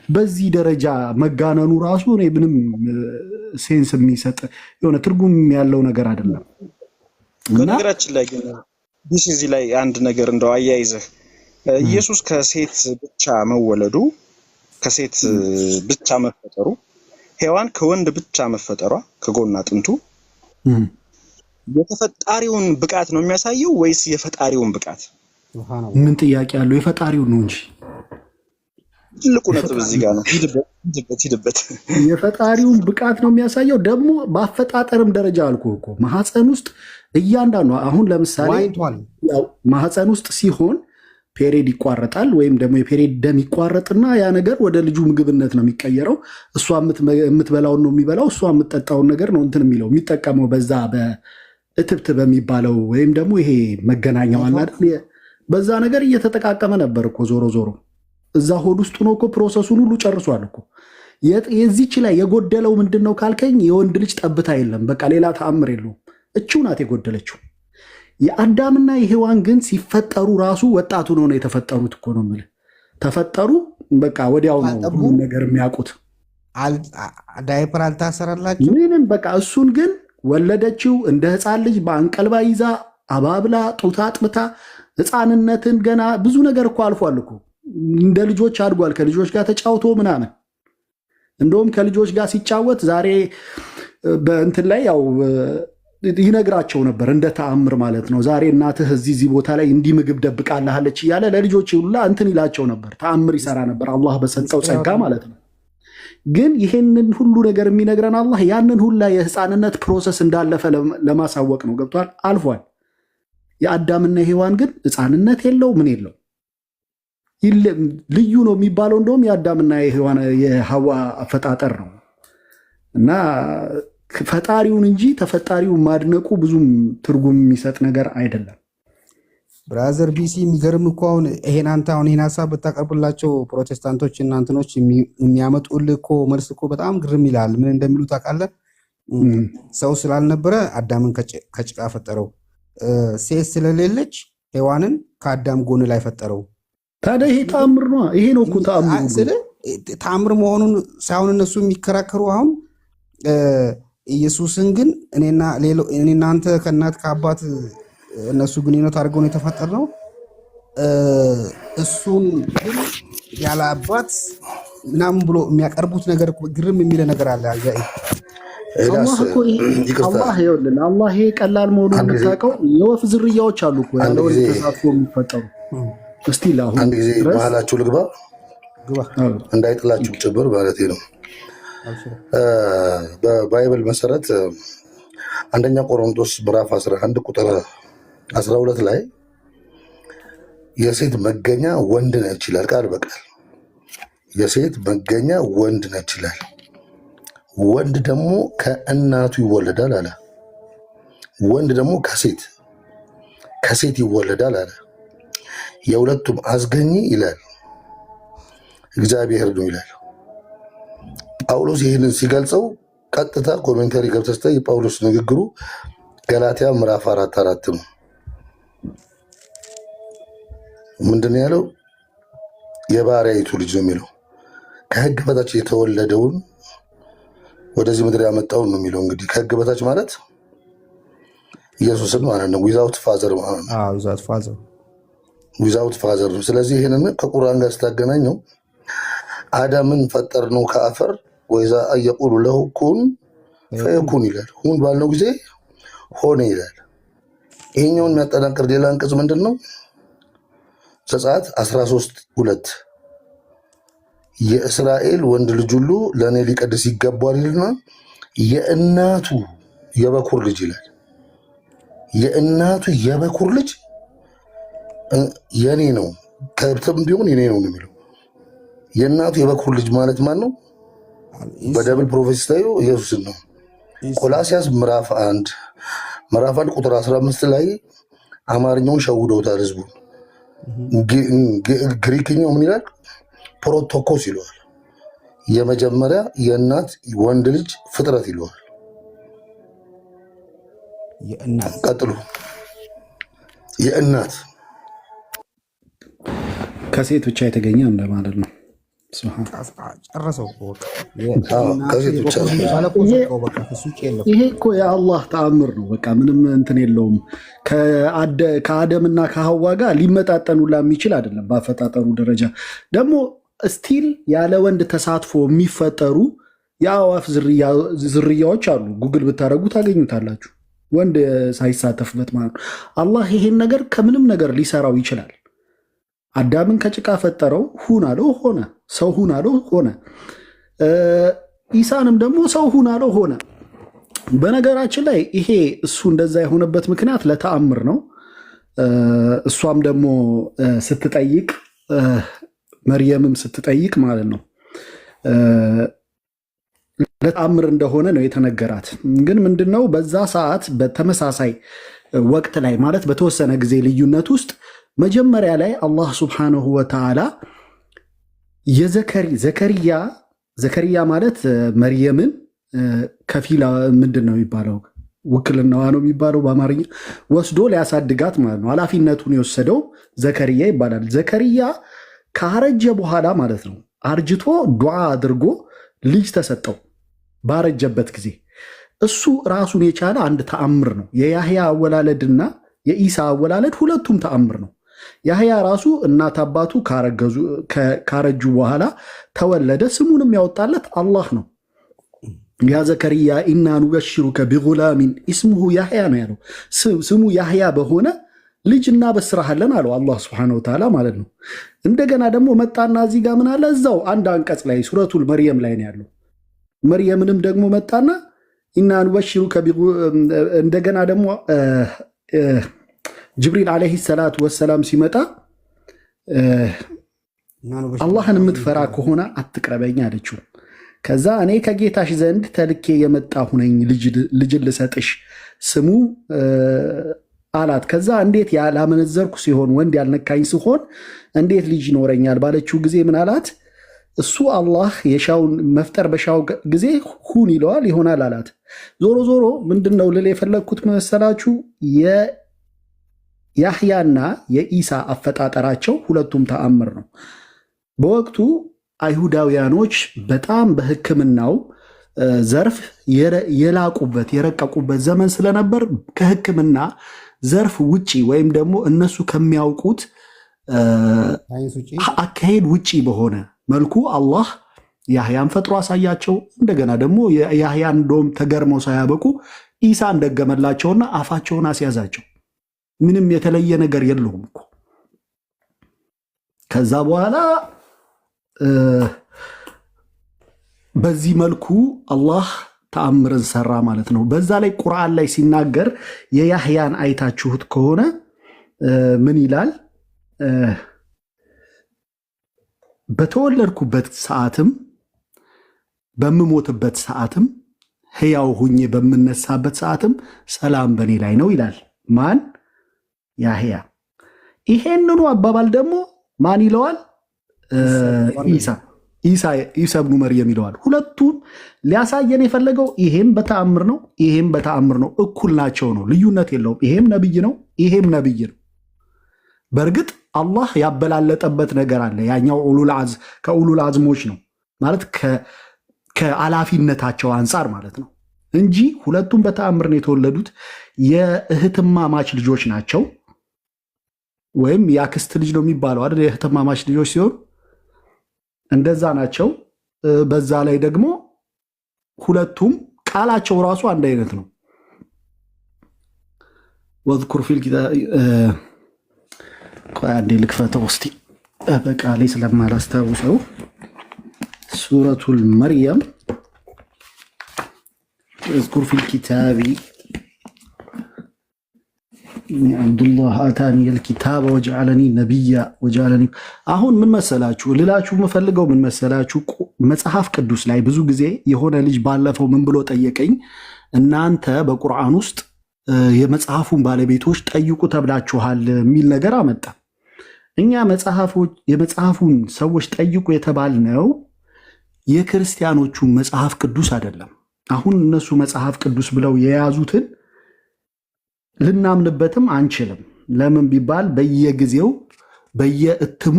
በዚህ ደረጃ መጋነኑ ራሱ እኔ ምንም ሴንስ የሚሰጥ የሆነ ትርጉም ያለው ነገር አይደለም። በነገራችን ላይ ግን እዚህ ላይ አንድ ነገር እንደው አያይዘህ ኢየሱስ ከሴት ብቻ መወለዱ ከሴት ብቻ መፈጠሩ ሔዋን ከወንድ ብቻ መፈጠሯ ከጎና አጥንቱ የተፈጣሪውን ብቃት ነው የሚያሳየው ወይስ የፈጣሪውን ብቃት? ምን ጥያቄ አለው? የፈጣሪውን ነው እንጂ ትልቁ ነጥብ እዚህ ጋር ነው። ሂድበት። የፈጣሪውን ብቃት ነው የሚያሳየው። ደግሞ በአፈጣጠርም ደረጃ አልኩህ እኮ ማህፀን ውስጥ እያንዳንዱ አሁን ለምሳሌ ያው ማህፀን ውስጥ ሲሆን ፔሬድ ይቋረጣል ወይም ደግሞ የፔሬድ ደም ይቋረጥና ያ ነገር ወደ ልጁ ምግብነት ነው የሚቀየረው። እሷ የምትበላውን ነው የሚበላው፣ እሷ የምትጠጣውን ነገር ነው እንትን የሚለው የሚጠቀመው በዛ በእትብት በሚባለው ወይም ደግሞ ይሄ መገናኛው አይደል? በዛ ነገር እየተጠቃቀመ ነበር እኮ ዞሮ ዞሮ እዛ ሆድ ውስጥ ነው እኮ ፕሮሰሱን ሁሉ ጨርሷል እኮ። የዚች ላይ የጎደለው ምንድን ነው ካልከኝ የወንድ ልጅ ጠብታ የለም። በቃ ሌላ ተአምር የለውም። እቺው ናት የጎደለችው። የአዳምና የሔዋን ግን ሲፈጠሩ ራሱ ወጣቱ ነው የተፈጠሩት እኮ ነው የምልህ። ተፈጠሩ በቃ ወዲያው ነው ሁሉ ነገር የሚያውቁት። ዳይፐር አልታሰራላችሁ ምንም በቃ እሱን ግን ወለደችው እንደ ህፃን ልጅ በአንቀልባ ይዛ አባብላ ጡት አጥብታ ህፃንነትን ገና ብዙ ነገር እኮ አልፏል እኮ እንደ ልጆች አድጓል። ከልጆች ጋር ተጫውቶ ምናምን እንደውም ከልጆች ጋር ሲጫወት ዛሬ በእንትን ላይ ያው ይነግራቸው ነበር እንደ ተአምር ማለት ነው። ዛሬ እናትህ እዚህ ቦታ ላይ እንዲህ ምግብ ደብቃልሃለች እያለ ለልጆች ሁላ እንትን ይላቸው ነበር። ተአምር ይሰራ ነበር አላህ በሰጠው ጸጋ ማለት ነው። ግን ይሄንን ሁሉ ነገር የሚነግረን አላህ ያንን ሁላ የህፃንነት ፕሮሰስ እንዳለፈ ለማሳወቅ ነው። ገብቷል? አልፏል። የአዳምና የሔዋን ግን ህፃንነት የለው ምን የለው ልዩ ነው የሚባለው እንደውም የአዳምና የሐዋ አፈጣጠር ነው። እና ፈጣሪውን እንጂ ተፈጣሪውን ማድነቁ ብዙም ትርጉም የሚሰጥ ነገር አይደለም። ብራዘር ቢሲ የሚገርም እኮ አሁን ይሄን ሀሳብ ብታቀርብላቸው ፕሮቴስታንቶች እና እንትኖች የሚያመጡልህ እኮ መልስ እኮ በጣም ግርም ይላል። ምን እንደሚሉ ታውቃለህ? ሰው ስላልነበረ አዳምን ከጭቃ ፈጠረው፣ ሴት ስለሌለች ሔዋንን ከአዳም ጎን ላይ ፈጠረው። ታዲያ ይሄ ተአምር ነው። ይሄ ነው እኮ ተአምር መሆኑን ሳይሆን እነሱ የሚከራከሩ አሁን ኢየሱስን ግን እኔና አንተ ከእናት ከአባት እነሱ ግንኙነት አድርገው ነው የተፈጠርነው። እሱን ግን ያለ አባት ምናምን ብሎ የሚያቀርቡት ነገር ግርም የሚለ ነገር አለ። አላህ ይሄ ቀላል መሆኑን የምታውቀው የወፍ ዝርያዎች አሉ እኮ ያለ ወደ ተሳትፎ የሚፈጠሩ። እስቲ ለአሁን አንድ ጊዜ መሀላችሁ ልግባ እንዳይጥላችሁ ጭብር ማለት ነው። በባይብል መሰረት አንደኛ ቆሮንቶስ ምዕራፍ 11 ቁጥር 12 ላይ የሴት መገኛ ወንድ ነች ይላል። ቃል በቃል የሴት መገኛ ወንድ ነች ይላል። ወንድ ደግሞ ከእናቱ ይወለዳል አለ። ወንድ ደግሞ ከሴት ይወለዳል አለ። የሁለቱም አስገኝ ይላል እግዚአብሔር ነው ይላል። ጳውሎስ ይህንን ሲገልጸው ቀጥታ ኮሜንታሪ ገብተስተ የጳውሎስ ንግግሩ ገላትያ ምዕራፍ 4:4 ነው። ምንድን ነው ያለው? የባሪያይቱ ልጅ ነው የሚለው። ከሕግ በታች የተወለደውን ወደዚህ ምድር ያመጣውን ነው የሚለው። እንግዲህ ከሕግ በታች ማለት ኢየሱስን ማለት ነው። ዊዛውት ፋዘር ማለት ነው። ዊዛውት ፋዘር ነው። ስለዚህ ይህንን ከቁርአን ጋር ስታገናኘው አዳምን ፈጠርነው ከአፈር ወይዛ አየቁሉ ለሁ ኩን ፈየኩን ይላል። ሁን ባልነው ጊዜ ሆነ ይላል። ይሄኛውን የሚያጠናቅር ሌላ አንቀጽ ምንድን ነው? ዘጸአት 13:2 የእስራኤል ወንድ ልጅ ሁሉ ለእኔ ሊቀድስ ይገባል ይልና የእናቱ የበኩር ልጅ ይላል። የእናቱ የበኩር ልጅ የኔ ነው፣ ከብትም ቢሆን የኔ ነው የሚለው። የእናቱ የበኩር ልጅ ማለት ማን ነው? በደብል ፕሮፌሲ ታዩ ኢየሱስን ነው። ቆላሲያስ ምዕራፍ 1 ቁጥር 15 ላይ አማርኛውን ሸውደውታል ህዝቡ። ግሪክኛው ምን ይላል? ፕሮቶኮስ ይለዋል። የመጀመሪያ የእናት ወንድ ልጅ ፍጥረት ይለዋል። ቀጥሉ። የእናት ከሴት ብቻ የተገኘ እንደማለት ነው። ጨረሰው። ይሄ እኮ የአላህ ተአምር ነው። በቃ ምንም እንትን የለውም። ከአደምና ከሐዋ ጋር ሊመጣጠኑላ የሚችል አይደለም በአፈጣጠሩ ደረጃ። ደግሞ ስቲል ያለ ወንድ ተሳትፎ የሚፈጠሩ የአዋፍ ዝርያዎች አሉ። ጉግል ብታደረጉ ታገኙታላችሁ። ወንድ ሳይሳተፍበት ማለት ነው። አላህ ይሄን ነገር ከምንም ነገር ሊሰራው ይችላል። አዳምን ከጭቃ ፈጠረው፣ ሁን አለው ሆነ። ሰው ሁን አለው ሆነ። ኢሳንም ደግሞ ሰው ሁን አለው ሆነ። በነገራችን ላይ ይሄ እሱ እንደዛ የሆነበት ምክንያት ለተአምር ነው። እሷም ደግሞ ስትጠይቅ መርየምም ስትጠይቅ ማለት ነው ለተአምር እንደሆነ ነው የተነገራት። ግን ምንድነው በዛ ሰዓት በተመሳሳይ ወቅት ላይ ማለት በተወሰነ ጊዜ ልዩነት ውስጥ መጀመሪያ ላይ አላህ ሱብሓነሁ ወተዓላ ዘከርያ ማለት መርየምን ከፊል ምንድን ነው የሚባለው ውክልናዋ ነው የሚባለው በአማርኛ ወስዶ ሊያሳድጋት ማለት ነው። ኃላፊነቱን የወሰደው ዘከርያ ይባላል። ዘከርያ ካረጀ በኋላ ማለት ነው አርጅቶ ዱዓ አድርጎ ልጅ ተሰጠው ባረጀበት ጊዜ። እሱ ራሱን የቻለ አንድ ተአምር ነው። የያህያ አወላለድና የኢሳ አወላለድ ሁለቱም ተአምር ነው። ያህያ ራሱ እናት አባቱ ካረጁ በኋላ ተወለደ። ስሙንም ያወጣለት አላህ ነው። ያ ዘከርያ ኢና ኑበሽሩከ ቢጉላሚን ኢስሙሁ ያህያ ነው ያለው። ስሙ ያህያ በሆነ ልጅ እናበስራሃለን አለው አላህ ሱብሓነሁ ወተዓላ ማለት ነው። እንደገና ደግሞ መጣና እዚህ ጋር ምን አለ? እዛው አንድ አንቀጽ ላይ ሱረቱል መርየም ላይ ነው ያለው። መርየምንም ደግሞ መጣና ኢና ኑበሽሩከ እንደገና ደግሞ ጅብሪል ዓለይሂ ሰላቱ ወሰላም ሲመጣ አላህን የምትፈራ ከሆነ አትቅረበኝ አለችው። ከዛ እኔ ከጌታሽ ዘንድ ተልኬ የመጣሁ ነኝ ልጅን ልሰጥሽ ስሙ አላት። ከዛ እንዴት ያላመነዘርኩ ሲሆን ወንድ ያልነካኝ ሲሆን እንዴት ልጅ ይኖረኛል ባለችው ጊዜ ምን አላት? እሱ አላህ የሻውን መፍጠር በሻው ጊዜ ሁን ይለዋል ይሆናል አላት። ዞሮ ዞሮ ምንድነው ልል የፈለግኩት መሰላችሁ ያህያና የኢሳ አፈጣጠራቸው ሁለቱም ተአምር ነው። በወቅቱ አይሁዳውያኖች በጣም በሕክምናው ዘርፍ የላቁበት የረቀቁበት ዘመን ስለነበር ከሕክምና ዘርፍ ውጪ ወይም ደግሞ እነሱ ከሚያውቁት አካሄድ ውጪ በሆነ መልኩ አላህ ያህያን ፈጥሮ አሳያቸው። እንደገና ደግሞ ያህያን እንደውም ተገርመው ሳያበቁ ኢሳን ደገመላቸውና አፋቸውን አስያዛቸው። ምንም የተለየ ነገር የለውም እኮ። ከዛ በኋላ በዚህ መልኩ አላህ ተአምርን ሰራ ማለት ነው። በዛ ላይ ቁርአን ላይ ሲናገር የያህያን አይታችሁት ከሆነ ምን ይላል? በተወለድኩበት ሰዓትም በምሞትበት ሰዓትም ሕያው ሁኜ በምነሳበት ሰዓትም ሰላም በእኔ ላይ ነው ይላል። ማን? ያህያ። ይሄንኑ አባባል ደግሞ ማን ይለዋል? ኢሳ ብኑ መርየም ይለዋል። ሁለቱም ሊያሳየን የፈለገው ይሄም በተአምር ነው፣ ይሄም በተአምር ነው። እኩል ናቸው ነው፣ ልዩነት የለውም። ይሄም ነብይ ነው፣ ይሄም ነብይ ነው። በእርግጥ አላህ ያበላለጠበት ነገር አለ። ያኛው ከኡሉል አዝሞች ነው ማለት ከአላፊነታቸው አንጻር ማለት ነው እንጂ ሁለቱም በተአምር ነው የተወለዱት። የእህትማማች ልጆች ናቸው። ወይም የአክስት ልጅ ነው የሚባለው አይደል? የእህትማማች ልጆች ሲሆን እንደዛ ናቸው። በዛ ላይ ደግሞ ሁለቱም ቃላቸው ራሱ አንድ አይነት ነው። ወዝኩር ፊል ኪታብ አንዴ ልክፈተው እስቲ በቃሌ ስለማላስታውሰው ሱረቱል መርየም ወዝኩር ፊል ኪታቢ አብዱላህ አታኒ ልኪታብ ወጀዐለኒ ነቢያ ወጀዐለኒ። አሁን ምን መሰላችሁ ልላችሁ የምፈልገው ምን መሰላችሁ፣ መጽሐፍ ቅዱስ ላይ ብዙ ጊዜ የሆነ ልጅ ባለፈው ምን ብሎ ጠየቀኝ፣ እናንተ በቁርአን ውስጥ የመጽሐፉን ባለቤቶች ጠይቁ ተብላችኋል የሚል ነገር አመጣ። እኛ የመጽሐፉን ሰዎች ጠይቁ የተባልነው የክርስቲያኖቹ መጽሐፍ ቅዱስ አይደለም። አሁን እነሱ መጽሐፍ ቅዱስ ብለው የያዙትን ልናምንበትም አንችልም። ለምን ቢባል በየጊዜው በየእትሙ